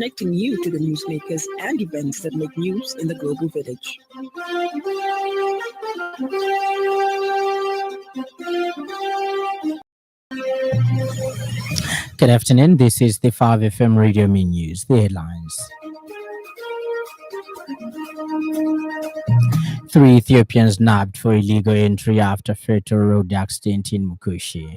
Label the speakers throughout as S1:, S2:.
S1: connecting you to the newsmakers and events that make news in the global village.
S2: Good afternoon. This is the 5FM Radio Min News. The headlines. 3 Ethiopians nabbed for illegal entry after fatal road accident in Mukushi.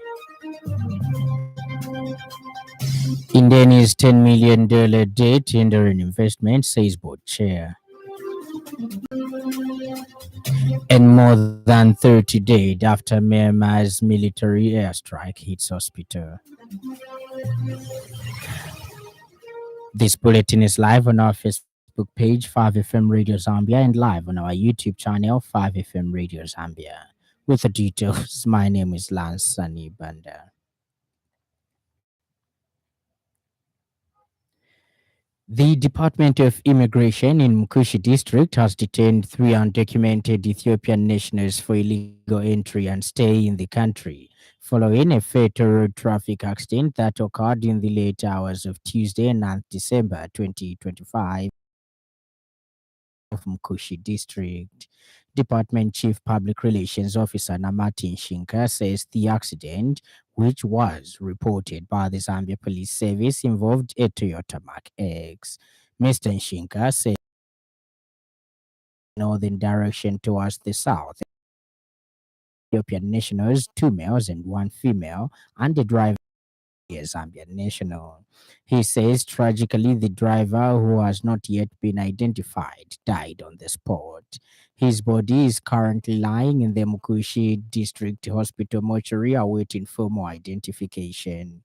S2: India's $10 million debt hindering investment, says board chair. And more than 30 died after Myanmar's military airstrike hits hospital. This bulletin is live on our Facebook page, 5FM Radio Zambia, and live on our YouTube channel, 5FM Radio Zambia. With the details, my name is Lance Sannie Banda. The Department of Immigration in Mukushi district has detained 3 undocumented Ethiopian nationals for illegal entry and stay in the country, following a fatal road traffic accident that occurred in the late hours of Tuesday, 9th December 2025 of Mukushi district. Department Chief Public Relations Officer Namati Nshinka says the accident, which was reported by the Zambia Police Service, involved a Toyota Mark X. Mr. Nshinka said northern direction towards the south. Ethiopian nationals, 2 males and 1 female, and the driver is Zambian national. He says tragically the driver, who has not yet been identified, died on the spot. His body is currently lying in the Mukushi District Hospital mortuary awaiting formal identification.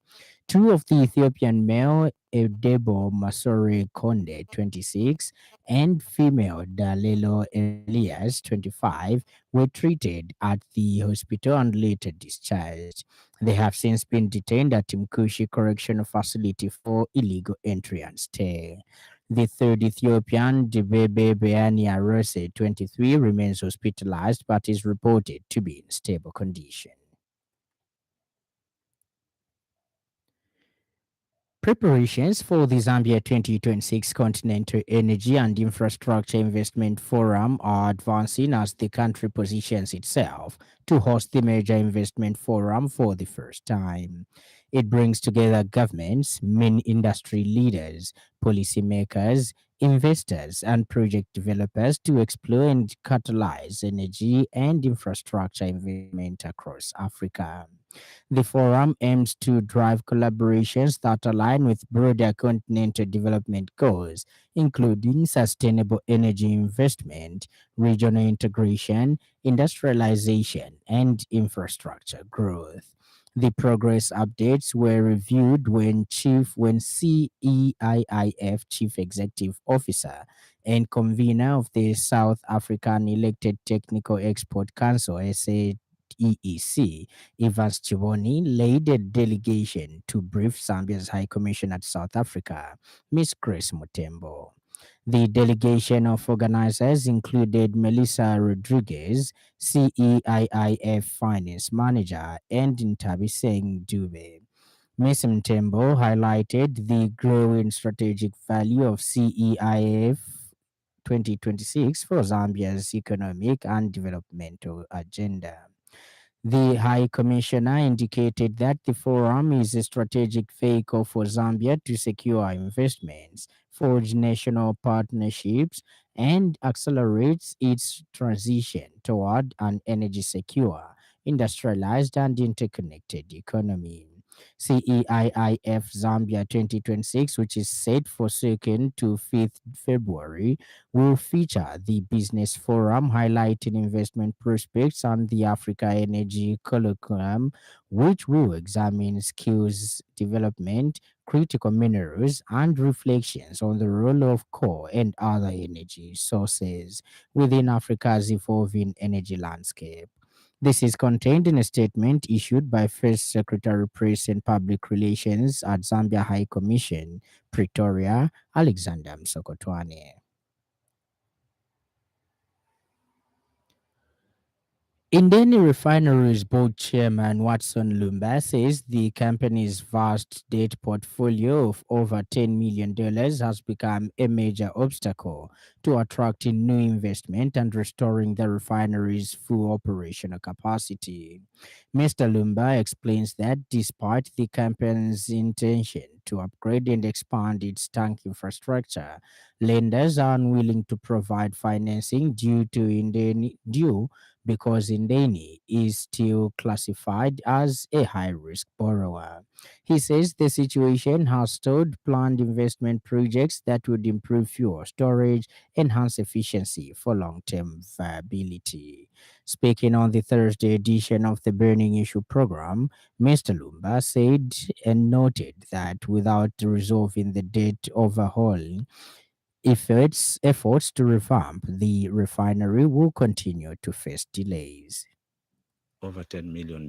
S2: 2 of the Ethiopian male, Edebo Masore Konde, 26, and female Dalelo Elias, 25, were treated at the hospital and later discharged. They have since been detained at Mkushi Correctional Facility for illegal entry and stay. The 3rd Ethiopian, Debebe Beani Arose, 23, remains hospitalized but is reported to be in stable condition. Preparations for the Zambia 2026 Continental Energy and Infrastructure Investment Forum are advancing as the country positions itself to host the major investment forum for the first time. It brings together governments, main industry leaders, policymakers, investors, and project developers to explore and catalyze energy and infrastructure investment across Africa. The forum aims to drive collaborations that align with broader continental development goals, including sustainable energy investment, regional integration, industrialization, and infrastructure growth. The progress updates were reviewed when CEIIF Chief Executive Officer and convener of the South African Elected Technical Export Council SAEEC, Evans Chiboni, led a delegation to brief Zambia's High Commission at South Africa, Ms. Grace Mutembo. The delegation of organizers included Melissa Rodriguez, CEIIF Finance Manager, and Ntabi Singh Dube. Ms. Mutembo highlighted the growing strategic value of CEIF 2026 for Zambia's economic and developmental agenda. The High Commissioner indicated that the forum is a strategic vehicle for Zambia to secure investments, forge national partnerships, and accelerates its transition toward an energy secure, industrialized, and interconnected economy. CEIIF Zambia 2026, which is set for 2nd to 5th February, will feature the Business Forum highlighting investment prospects and the Africa Energy Colloquium, which will examine skills development, critical minerals, and reflections on the role of coal and other energy sources within Africa's evolving energy landscape. This is contained in a statement issued by First Secretary Press and Public Relations at Zambia High Commission, Pretoria, Alexander Msokotwane. Indeni Refineries Board Chairman Watson Lumba says the company's vast debt portfolio of over $10 million has become a major obstacle to attracting new investment and restoring the refinery's full operational capacity. Mr. Lumba explains that despite the company's intention to upgrade and expand its tank infrastructure, lenders are unwilling to provide financing due because Indeni is still classified as a high risk borrower. He says the situation has stalled planned investment projects that would improve fuel storage, enhance efficiency for long term viability. Speaking on the Thursday edition of the Burning Issue program, Mr. Lumba said and noted that without resolving the debt overhaul, efforts to revamp the refinery will continue to face delays.
S3: Over $10 million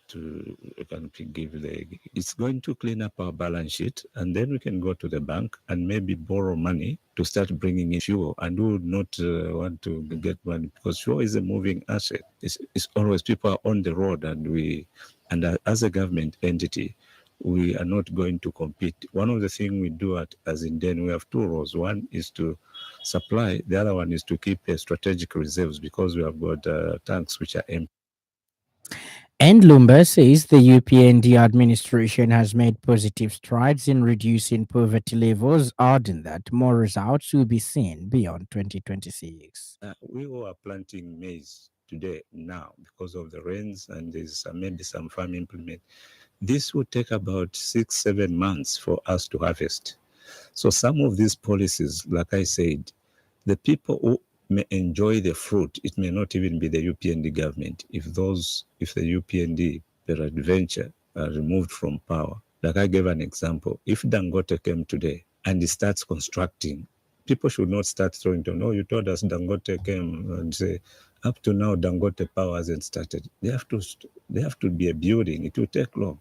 S3: to we can give the it's going to clean up our balance sheet, and then we can go to the bank and maybe borrow money to start bringing in fuel, and we would not want to get money because fuel is a moving asset. It's always people are on the road, as a government entity we are not going to compete. One of the things we do as in Den, we have two roles. One is to supply, the other one is to keep strategic reserves because we have got tanks which are empty.
S2: And Lumber says the UPND administration has made positive strides in reducing poverty levels, adding that more results will be seen beyond 2026.
S3: We all are planting maize today now because of the rains, and there's maybe some farm implement. This will take about 6-7 months for us to harvest. So some of these policies, like I said, the people who may enjoy the fruit, it may not even be the UPND government. If the UPND peradventure are removed from power, like I gave an example, if Dangote came today and he starts constructing, people should not start throwing to, no, you told us Dangote came, and say, up to now Dangote power hasn't started. They have to be a building. It will take long.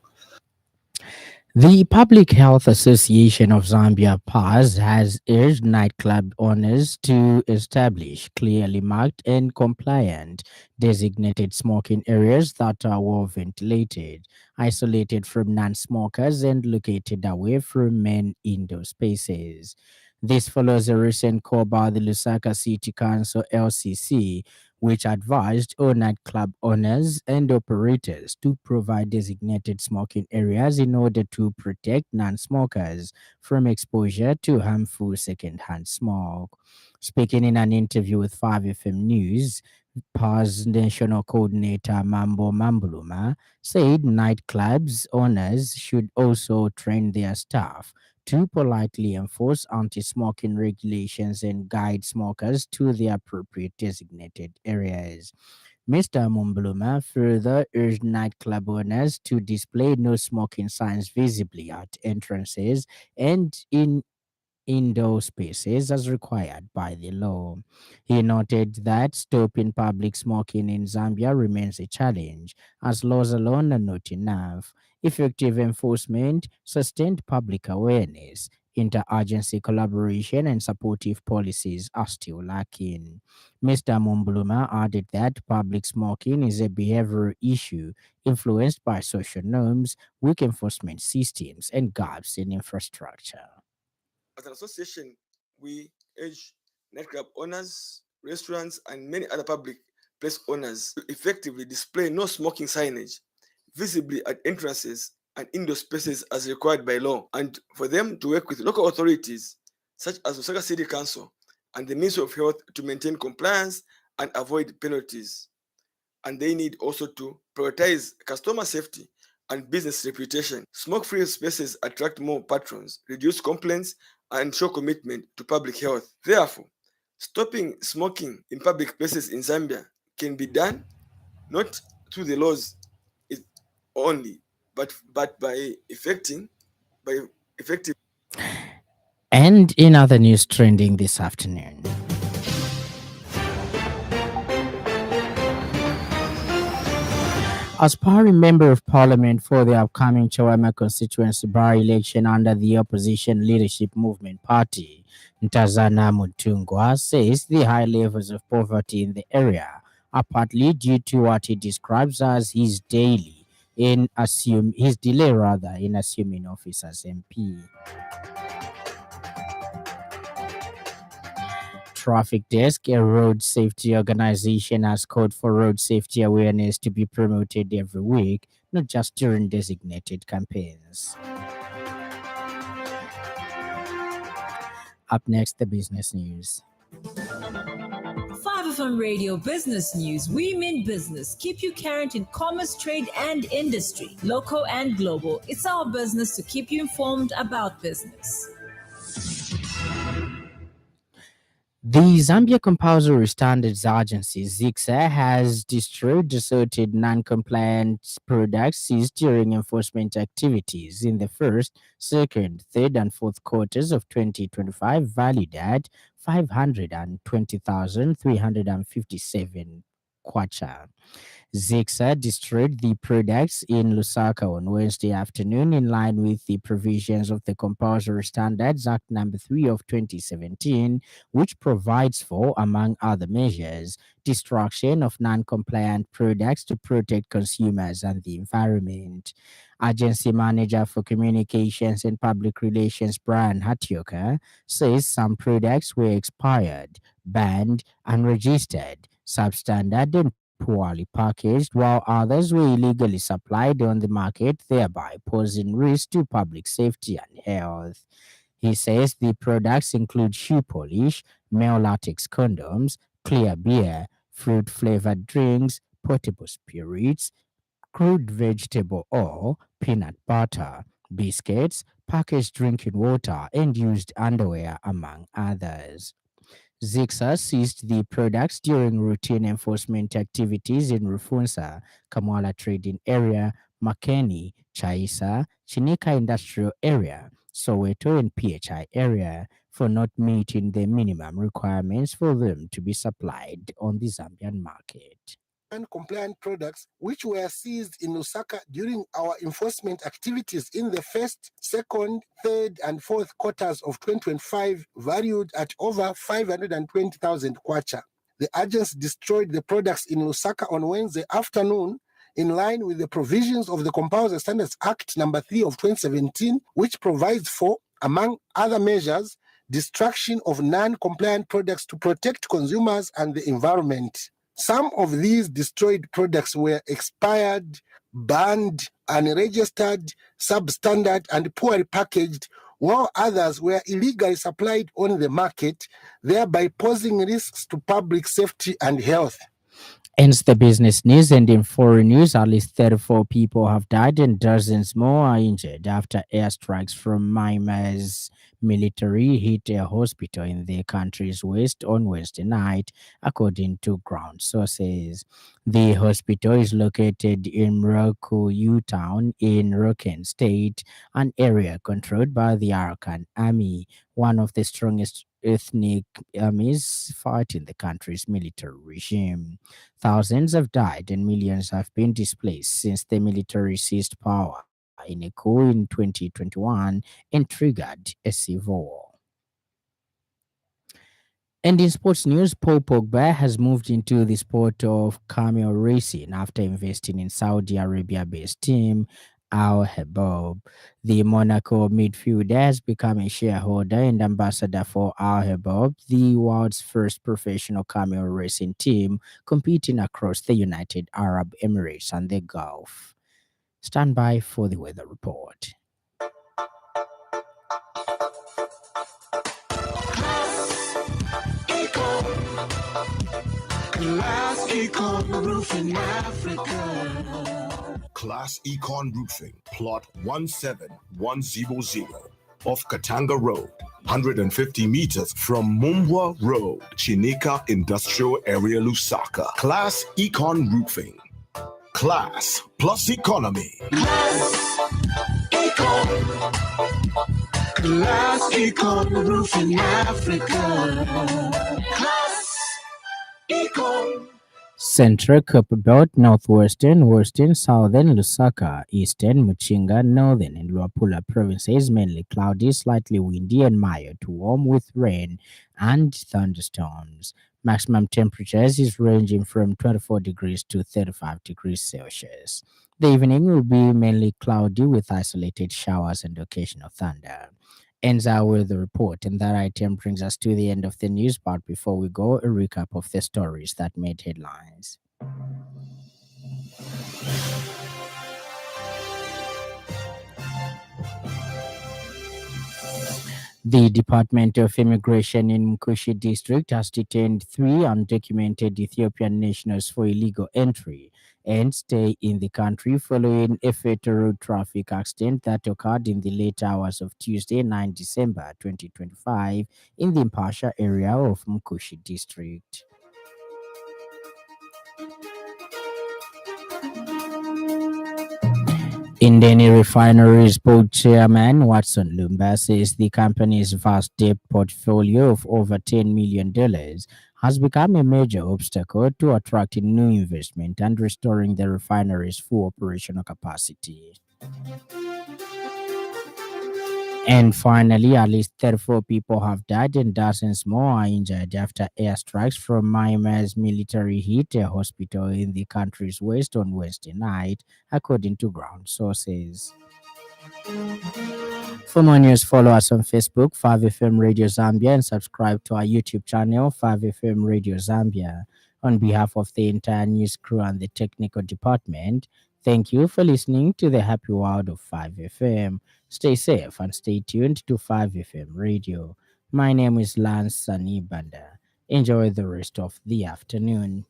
S2: The Public Health Association of Zambia PAS has urged nightclub owners to establish clearly marked and compliant designated smoking areas that are well ventilated, isolated from non smokers, and located away from main indoor spaces. This follows a recent call by the Lusaka City Council LCC, which advised all nightclub owners and operators to provide designated smoking areas in order to protect non smokers from exposure to harmful secondhand smoke. Speaking in an interview with 5FM News, PA's national coordinator Mambo Mambuluma said nightclubs owners should also train their staff to politely enforce anti smoking regulations and guide smokers to the appropriate designated areas. Mr. Mumbluma further urged nightclub owners to display no smoking signs visibly at entrances and in indoor spaces as required by the law. He noted that stopping public smoking in Zambia remains a challenge, as laws alone are not enough. Effective enforcement, sustained public awareness, interagency collaboration, and supportive policies are still lacking. Mr. Mumbluma added that public smoking is a behavioral issue influenced by social norms, weak enforcement systems, and gaps in infrastructure. And in other news trending this afternoon, aspiring member of parliament for the upcoming Chawama constituency by-election under the opposition leadership movement party, Ntazana Mutungwa says the high levels of poverty in the area partly due to what he describes as his delay rather in assuming office as MP. Traffic Desk, a road safety organization, has called for road safety awareness to be promoted every week, not just during designated campaigns. Up next, the business news.
S4: 5FM Radio Business News. We mean business. Keep you current in commerce, trade, and industry, local and global. It's our business to keep you informed about business.
S2: The Zambia Compulsory Standards Agency, ZICSA, has destroyed assorted non-compliant products seized during enforcement activities in the first, second, third, and fourth quarters of 2025, valued at 520,357 kwacha. ZICSA destroyed the products in Lusaka on Wednesday afternoon in line with the provisions of the Compulsory Standards Act number 3 of 2017, which provides for, among other measures, destruction of non-compliant products to protect consumers and the environment. Agency Manager for Communications and Public Relations Brian Hatioka says some products were expired, banned, unregistered, substandard, and poorly packaged, while others were illegally supplied on the market, thereby posing risk to public safety and health. He says the products include shoe polish, male latex condoms, clear beer, fruit flavored drinks, portable spirits, crude vegetable oil, peanut butter, biscuits, packaged drinking water, and used underwear, among others. ZICSA seized the products during routine enforcement activities in Rufunsa, Kamwala Trading Area, Makeni, Chaisa, Chinika Industrial Area, Soweto, and PHI area for not meeting the minimum requirements for them to be supplied on the Zambian market.
S5: Non-compliant products which were seized in Lusaka during our enforcement activities in the first, second, third, and fourth quarters of 2025 valued at over 520,000 kwacha. The agents destroyed the products in Lusaka on Wednesday afternoon in line with the provisions of the Compulsory Standards Act number 3 of 2017, which provides for, among other measures, destruction of non-compliant products to protect consumers and the environment. Some of these destroyed products were expired, banned, unregistered, substandard, and poorly packaged, while others were illegally supplied on the market, thereby posing risks to public safety and health.
S2: Ends the business news, and in foreign news, at least 34 people have died and dozens more are injured after airstrikes from Myanmar's military hit a hospital in the country's west on Wednesday night, according to ground sources. The hospital is located in Mrokuyu town in Rakhine State, an area controlled by the Arakan Army, one of the strongest ethnic armies fighting the country's military regime. Thousands have died and millions have been displaced since the military seized power in a coup in 2021 and triggered a civil war. And in sports news, Paul Pogba has moved into the sport of camel racing after investing in Saudi Arabia-based team Al Habab. The Monaco midfielder has become a shareholder and ambassador for Al Habab, the world's first professional camel racing team competing across the United Arab Emirates and the Gulf. Stand by for the weather report.
S6: Class Econ Roofing Africa.
S7: Class Econ Roofing, plot 17100 off Katanga Road, 150 meters from Mumbwa Road, Chinika Industrial Area, Lusaka. Class Econ Roofing. Class plus economy.
S6: Class Econ Roofing Africa. Class Econ.
S2: Central Copperbelt, Northwestern, Western, Southern, Lusaka, Eastern, Muchinga, Northern, and Luapula provinces mainly cloudy, slightly windy, and mild to warm with rain and thunderstorms. Maximum temperatures is ranging from 24 degrees to 35 degrees Celsius. The evening will be mainly cloudy with isolated showers and occasional thunder. Ends our weather report, and that item brings us to the end of the news part. Before we go, a recap of the stories that made headlines. The Department of Immigration in Mkushi district has detained 3 undocumented Ethiopian nationals for illegal entry and stay in the country following a fatal road traffic accident that occurred in the late hours of Tuesday, 9 December 2025, in the Mpasha area of Mkushi district. Indeni Refineries Board Chairman Watson Lumba says the company's vast debt portfolio of over $10 million has become a major obstacle to attracting new investment and restoring the refinery's full operational capacity. And finally, at least 34 people have died and dozens more are injured after airstrikes from Myanmar's military hit a hospital in the country's west on Wednesday night, according to ground sources. For more news, follow us on Facebook, 5FM Radio Zambia, and subscribe to our YouTube channel, 5FM Radio Zambia. On behalf of the entire news crew and the technical department, thank you for listening to the happy world of 5FM. Stay safe and stay tuned to 5FM Radio. My name is Lance Sannie. Enjoy the rest of the afternoon.